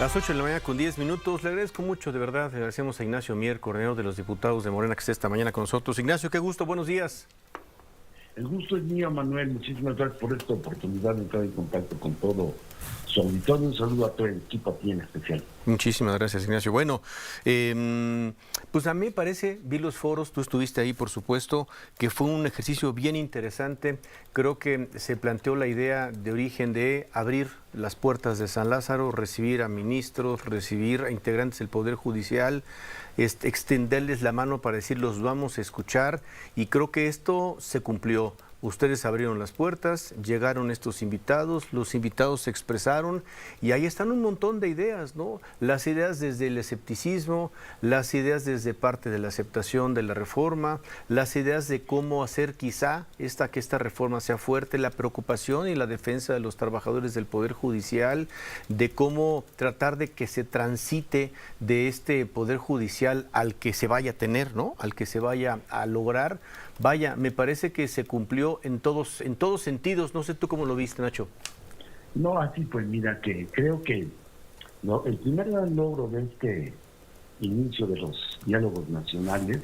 Las 8 de la mañana con 10 minutos. Le agradezco mucho, de verdad. Le agradecemos a Ignacio Mier, coordinador de los diputados de Morena, que esté esta mañana con nosotros. Ignacio, qué gusto, buenos días. El gusto es mío, Manuel. Muchísimas gracias por esta oportunidad de entrar en contacto con todo su auditorio. Un saludo a todo el equipo aquí en especial. Muchísimas gracias, Ignacio. Bueno, pues a mí me parece, vi los foros, tú estuviste ahí, por supuesto, que fue un ejercicio bien interesante. Creo que se planteó la idea de origen de abrir las puertas de San Lázaro, recibir a ministros, recibir a integrantes del Poder Judicial, extenderles la mano para decir los vamos a escuchar, y creo que esto se cumplió. Ustedes abrieron las puertas, llegaron estos invitados, los invitados se expresaron y ahí están un montón de ideas, ¿no? Las ideas desde el escepticismo, las ideas desde parte de la aceptación de la reforma, las ideas de cómo hacer quizá que esta reforma sea fuerte, la preocupación y la defensa de los trabajadores del Poder Judicial, de cómo tratar de que se transite de este Poder Judicial al que se vaya a tener, ¿no? Al que se vaya a lograr. Vaya, me parece que se cumplió en todos sentidos. No sé tú cómo lo viste, Nacho. No, así pues, mira, que creo que el primer gran logro de este inicio de los diálogos nacionales,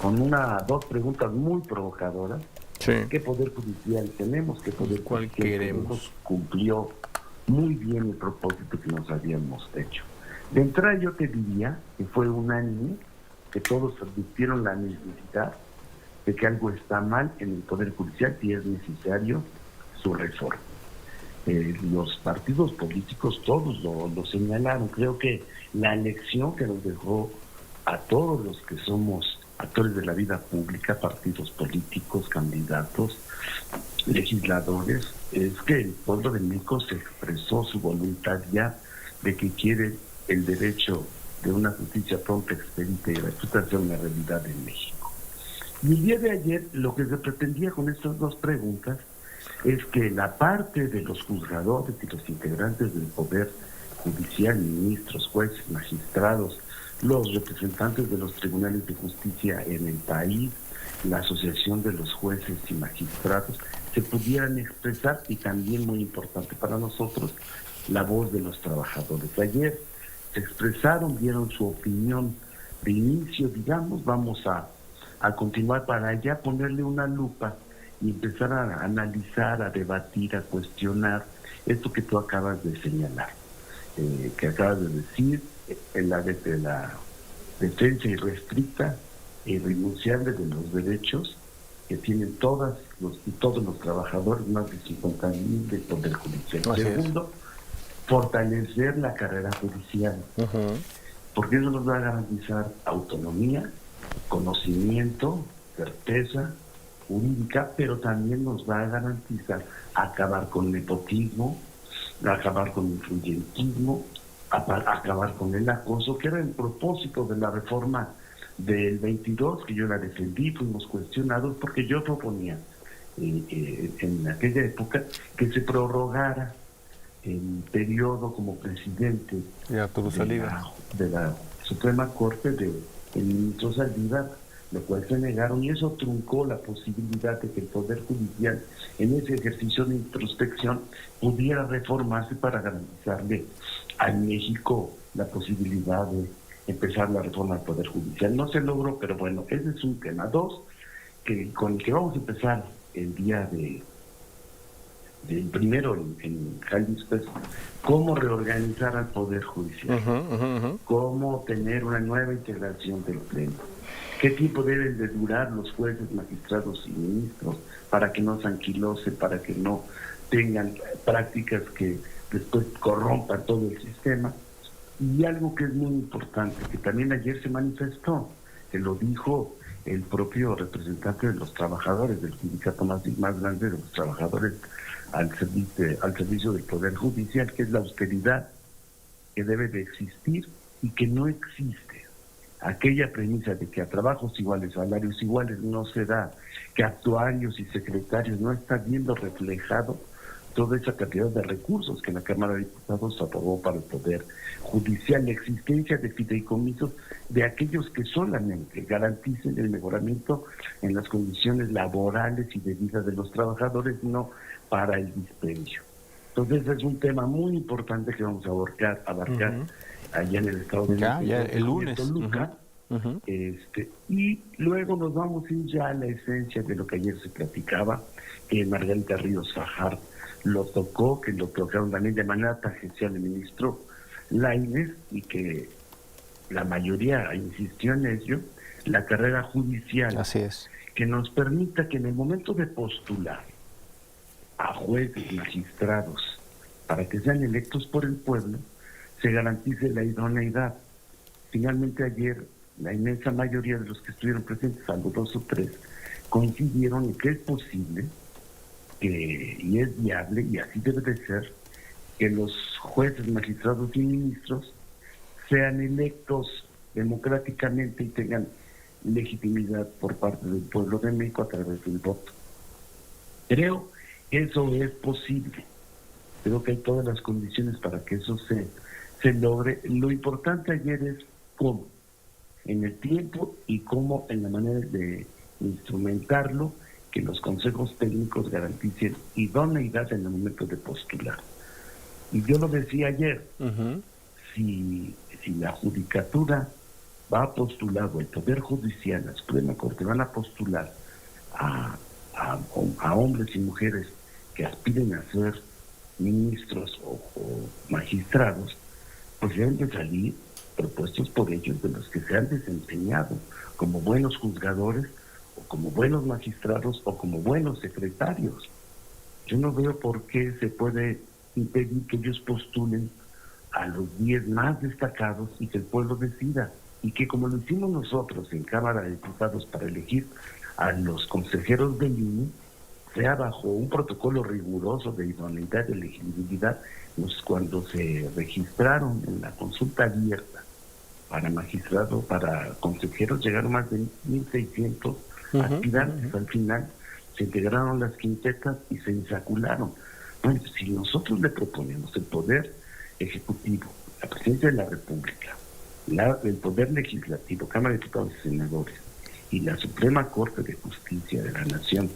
con dos preguntas muy provocadoras. Sí. ¿Qué poder judicial tenemos? ¿Qué poder ¿Cuál judicial queremos? Cumplió muy bien el propósito que nos habíamos hecho. De entrada yo te diría que fue unánime, que todos advirtieron la necesidad de que algo está mal en el Poder Judicial y es necesario su reforma. Los partidos políticos todos lo señalaron. Creo que la lección que nos dejó a todos los que somos actores de la vida pública, partidos políticos, candidatos, legisladores, es que el pueblo de México se expresó su voluntad ya de que quiere el derecho de una justicia pronta, expedita y gratuita sea una realidad en México. Y el día de ayer lo que se pretendía con estas dos preguntas es que la parte de los juzgadores y los integrantes del Poder Judicial, ministros, jueces, magistrados, los representantes de los tribunales de justicia en el país, la Asociación de los Jueces y Magistrados, se pudieran expresar, y también muy importante para nosotros, la voz de los trabajadores. Ayer se expresaron, dieron su opinión de inicio, digamos, vamos a continuar para allá ponerle una lupa y empezar a analizar, a debatir, a cuestionar esto que tú acabas de señalar, que acabas de decir, la defensa irrestricta e irrenunciable de los derechos que tienen todos los trabajadores, más de 50,000 del Poder Judicial. Segundo, fortalecer la carrera judicial, porque eso nos va a garantizar autonomía, conocimiento, certeza jurídica, pero también nos va a garantizar acabar con el nepotismo, acabar con el influyentismo, acabar con el acoso, que era el propósito de la reforma del 22, que yo la defendí. Fuimos cuestionados porque yo proponía en aquella época que se prorrogara el periodo como presidente de la Suprema Corte del ministro Saldívar, lo cual se negaron, y eso truncó la posibilidad de que el Poder Judicial, en ese ejercicio de introspección, pudiera reformarse para garantizarle a México la posibilidad de empezar la reforma del Poder Judicial. No se logró, pero bueno, ese es un tema. Dos, con el que vamos a empezar el día primero en Jalisco, es cómo reorganizar al Poder Judicial, cómo tener una nueva integración del Pleno, qué tiempo deben de durar los jueces, magistrados y ministros para que no se anquilose, para que no tengan prácticas que después corrompan todo el sistema. Y algo que es muy importante, que también ayer se manifestó, que lo dijo el propio representante de los trabajadores, del sindicato más grande de los trabajadores al servicio del Poder Judicial, que es la austeridad que debe de existir y que no existe. Aquella premisa de que a trabajos iguales, salarios iguales no se da, que actuarios y secretarios no están viendo reflejado toda esa cantidad de recursos que la Cámara de Diputados aprobó para el Poder Judicial, la existencia de fideicomisos de aquellos que solamente garanticen el mejoramiento en las condiciones laborales y de vida de los trabajadores, no para el dispendio. Entonces es un tema muy importante que vamos a abarcar allá en el Estado de México, Ya el lunes. Toluca. Y luego nos vamos a ir ya a la esencia de lo que ayer se platicaba, que Margarita Ríos Fajardo lo tocó, que lo tocaron también de manera tangencial el ministro Lainez, y que la mayoría insistió en ello, la carrera judicial. Así es. Que nos permita que en el momento de postular a jueces, magistrados, para que sean electos por el pueblo, se garantice la idoneidad. Finalmente ayer, la inmensa mayoría de los que estuvieron presentes, salvo 2 o 3, coincidieron en que es posible y es viable, y así debe de ser, que los jueces, magistrados y ministros sean electos democráticamente y tengan legitimidad por parte del pueblo de México a través del voto. Creo que eso es posible. Creo que hay todas las condiciones para que eso se logre. Lo importante ayer es cómo, en el tiempo y cómo en la manera de instrumentarlo, que los consejos técnicos garanticen idoneidad en el momento de postular. Y yo lo decía ayer, si la judicatura va a postular, o el Poder Judicial, la Suprema Corte, van a postular a hombres y mujeres que aspiren a ser ministros o magistrados, pues deben de salir propuestos por ellos de los que se han desempeñado como buenos juzgadores, o como buenos magistrados, o como buenos secretarios. Yo no veo por qué se puede impedir que ellos postulen a los 10 más destacados y que el pueblo decida. Y que, como lo hicimos nosotros en Cámara de Diputados para elegir a los consejeros del INE, sea bajo un protocolo riguroso de idoneidad y elegibilidad. Cuando se registraron en la consulta abierta para magistrados, para consejeros, llegaron más de 1,600 aspirantes. Al final se integraron las quintetas y se insacularon. Bueno, si nosotros le proponemos el Poder Ejecutivo, la Presidencia de la República, el Poder Legislativo, Cámara de Diputados y Senadores, y la Suprema Corte de Justicia de la Nación,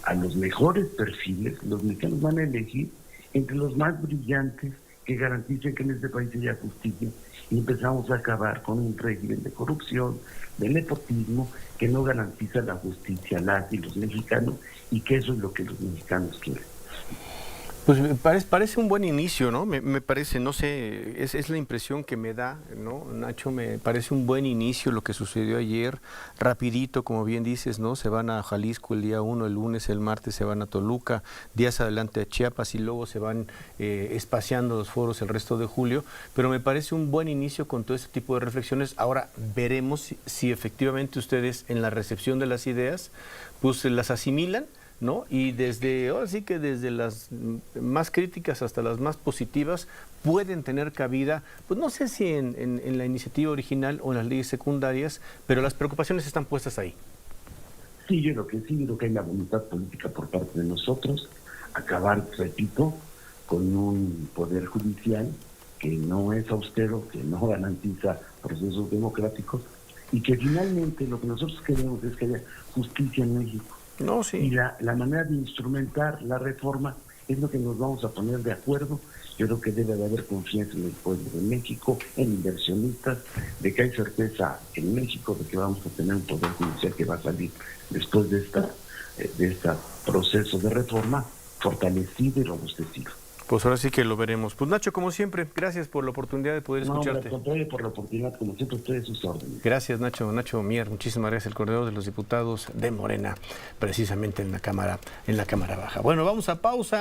a los mejores perfiles, los mexicanos van a elegir entre los más brillantes que garanticen que en este país haya justicia, y empezamos a acabar con un régimen de corrupción, de nepotismo, que no garantiza la justicia a las y los mexicanos, y que eso es lo que los mexicanos quieren. Pues me parece un buen inicio, ¿no? Me parece, no sé, es la impresión que me da, ¿no, Nacho? Me parece un buen inicio lo que sucedió ayer, rapidito, como bien dices, ¿no? Se van a Jalisco el día 1, el lunes, el martes se van a Toluca, días adelante a Chiapas, y luego se van espaciando los foros el resto de julio, pero me parece un buen inicio con todo este tipo de reflexiones. Ahora veremos si efectivamente ustedes en la recepción de las ideas, pues las asimilan, ¿no? Y ahora sí que desde las más críticas hasta las más positivas pueden tener cabida, pues no sé si en la iniciativa original o en las leyes secundarias, pero las preocupaciones están puestas ahí. Sí, yo creo que sí, creo que hay la voluntad política por parte de nosotros, acabar, repito, con un poder judicial que no es austero, que no garantiza procesos democráticos, y que finalmente lo que nosotros queremos es que haya justicia en México. No, sí. Y la manera de instrumentar la reforma es lo que nos vamos a poner de acuerdo. Yo creo que debe de haber confianza en el pueblo de México, en inversionistas, de que hay certeza en México de que vamos a tener un poder judicial que va a salir después de este proceso de reforma fortalecido y robustecido. Pues ahora sí que lo veremos. Pues Nacho, como siempre, gracias por la oportunidad de poder escucharte. No, hombre, por la oportunidad, como siempre, ustedes sus órdenes. Gracias, Nacho. Nacho Mier, muchísimas gracias, el coordinador de los diputados de Morena, precisamente en la Cámara Baja. Bueno, vamos a pausa.